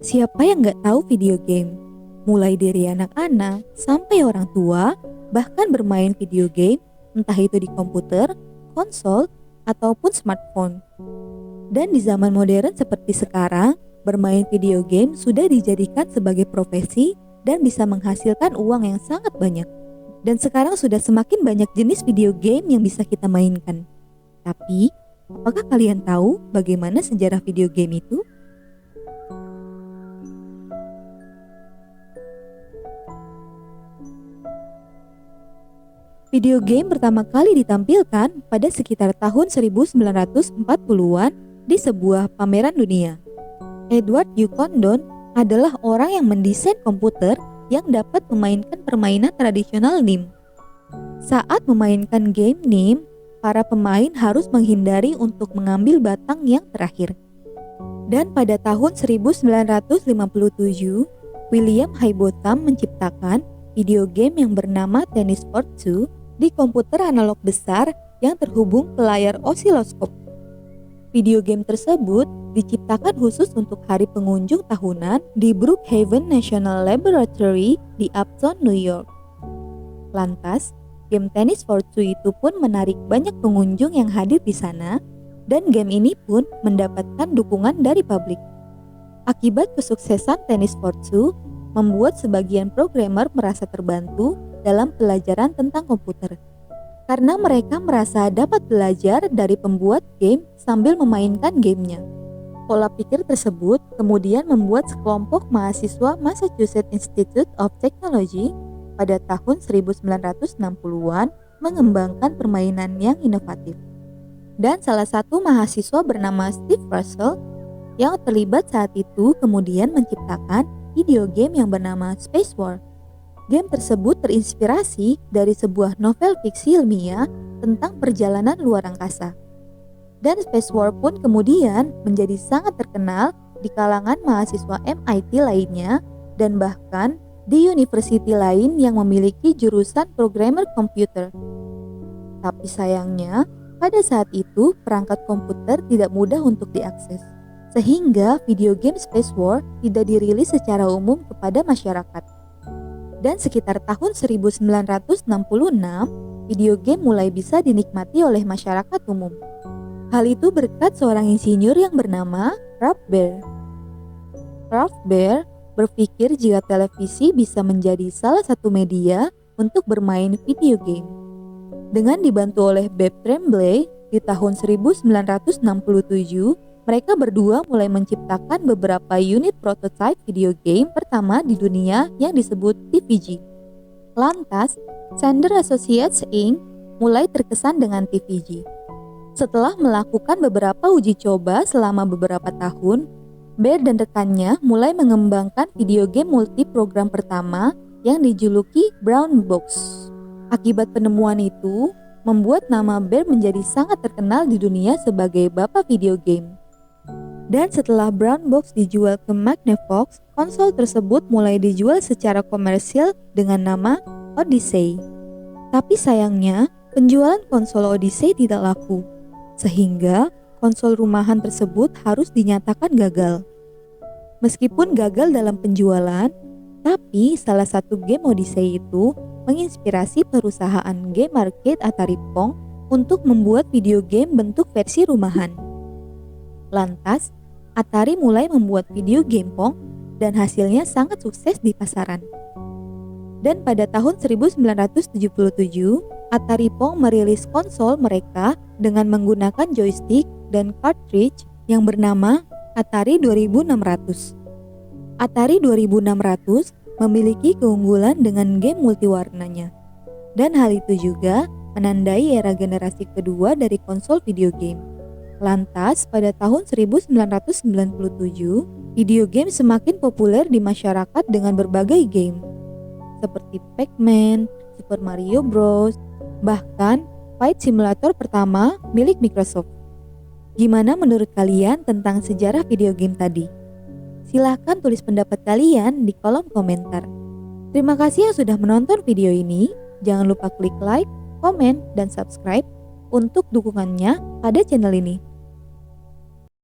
Siapa yang nggak tahu video game? Mulai dari anak-anak sampai orang tua, bahkan bermain video game, entah itu di komputer, konsol, ataupun smartphone. Dan di zaman modern seperti sekarang, bermain video game sudah dijadikan sebagai profesi dan bisa menghasilkan uang yang sangat banyak. Dan sekarang sudah semakin banyak jenis video game yang bisa kita mainkan. Tapi, apakah kalian tahu bagaimana sejarah video game itu? Video game pertama kali ditampilkan pada sekitar tahun 1940-an di sebuah pameran dunia. Edward U. Condon adalah orang yang mendesain komputer yang dapat memainkan permainan tradisional NIM. Saat memainkan game NIM, para pemain harus menghindari untuk mengambil batang yang terakhir. Dan pada tahun 1957, William Higginbotham menciptakan video game yang bernama Tennis Court 2 di komputer analog besar yang terhubung ke layar osiloskop. Video game tersebut diciptakan khusus untuk hari pengunjung tahunan di Brookhaven National Laboratory di Uptown, New York. Lantas, game Tennis for Two itu pun menarik banyak pengunjung yang hadir di sana, dan game ini pun mendapatkan dukungan dari publik. Akibat kesuksesan Tennis for Two, membuat sebagian programmer merasa terbantu dalam pelajaran tentang komputer, karena mereka merasa dapat belajar dari pembuat game sambil memainkan gamenya. Pola pikir tersebut kemudian membuat sekelompok mahasiswa Massachusetts Institute of Technology pada tahun 1960-an mengembangkan permainan yang inovatif. Dan salah satu mahasiswa bernama Steve Russell yang terlibat saat itu kemudian menciptakan video game yang bernama Space War. Game tersebut terinspirasi dari sebuah novel fiksi ilmiah tentang perjalanan luar angkasa. Dan Space War pun kemudian menjadi sangat terkenal di kalangan mahasiswa MIT lainnya dan bahkan di university lain yang memiliki jurusan programmer komputer. Tapi sayangnya, pada saat itu perangkat komputer tidak mudah untuk diakses, sehingga video game Space War tidak dirilis secara umum kepada masyarakat. Dan sekitar tahun 1966, video game mulai bisa dinikmati oleh masyarakat umum. Hal itu berkat seorang insinyur yang bernama Ralph Baer. Ralph Baer berpikir jika televisi bisa menjadi salah satu media untuk bermain video game. Dengan dibantu oleh Bev Tremblay, di tahun 1967, mereka berdua mulai menciptakan beberapa unit prototipe video game pertama di dunia yang disebut TVG. Lantas, Sander Associates Inc. mulai terkesan dengan TVG. Setelah melakukan beberapa uji coba selama beberapa tahun, Baer dan rekannya mulai mengembangkan video game multi-program pertama yang dijuluki Brown Box. Akibat penemuan itu, membuat nama Baer menjadi sangat terkenal di dunia sebagai bapak video game. Dan setelah Brown Box dijual ke Magnavox, konsol tersebut mulai dijual secara komersial dengan nama Odyssey. Tapi sayangnya, penjualan konsol Odyssey tidak laku, sehingga konsol rumahan tersebut harus dinyatakan gagal. Meskipun gagal dalam penjualan, tapi salah satu game Odyssey itu menginspirasi perusahaan game arcade Atari Pong untuk membuat video game bentuk versi rumahan. Lantas, Atari mulai membuat video game Pong dan hasilnya sangat sukses di pasaran. Dan pada tahun 1977, Atari Pong merilis konsol mereka dengan menggunakan joystick dan cartridge yang bernama Atari 2600. Atari 2600 memiliki keunggulan dengan game multiwarnanya. Dan hal itu juga menandai era generasi kedua dari konsol video game. Lantas, pada tahun 1997, video game semakin populer di masyarakat dengan berbagai game, seperti Pac-Man, Super Mario Bros., bahkan Flight Simulator pertama milik Microsoft. Gimana menurut kalian tentang sejarah video game tadi? Silahkan tulis pendapat kalian di kolom komentar. Terima kasih yang sudah menonton video ini. Jangan lupa klik like, komen, dan subscribe untuk dukungannya pada channel ini.